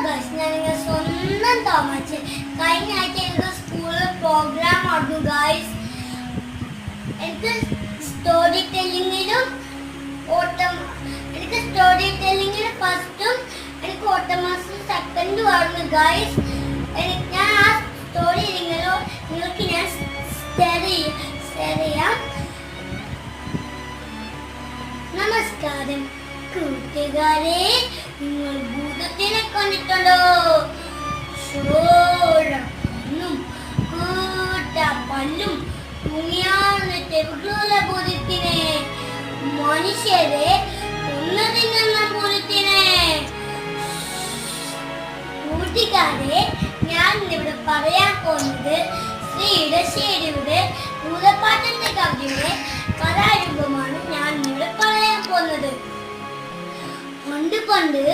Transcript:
Guys, ഞാൻ നിങ്ങളുടെ സ്വന്തം തോമസ്. കഴിഞ്ഞ ആഴ്ച എനിക്ക് സ്കൂളിൽ പ്രോഗ്രാം ആയിരുന്നു ഗൈസ്. എനിക്ക് സ്റ്റോറി ടെല്ലിങ്ങിലും ഫസ്റ്റും എനിക്ക് ഓട്ടോമാസിൽ സെക്കൻഡും ആയിരുന്നു ഗൈസ്. ഞാൻ ആ സ്റ്റോറി നിങ്ങൾക്ക് ഞാൻ ഷെയർ ചെയ്യാം. നമസ്കാരം കൂട്ടുകാരെ, നിങ്ങൾ ഭൂതത്തിനെ കണ്ടിട്ടുണ്ടോ? ചോരനും കൂട്ടപ്പല്ലും തുണിയാർന്ന ചെറുകുള്ള ഭൂതത്തിനെ, മനുഷ്യരെ ഒന്നതിങ്ങുന്ന ഭൂതത്തിനെ. കൂട്ടുകാരെ, ഞാൻ ഇവിടെ പറയാൻ പോകുന്നത് ശ്രീ ഇടശ്ശേരിയുടെ ഭൂതപ്പാട്ടിന്റെ കവിതയുടെ കലാരൂപമാണ് ഞാൻ ഇവിടെ പറയാൻ പോകുന്നത്. പണ്ട്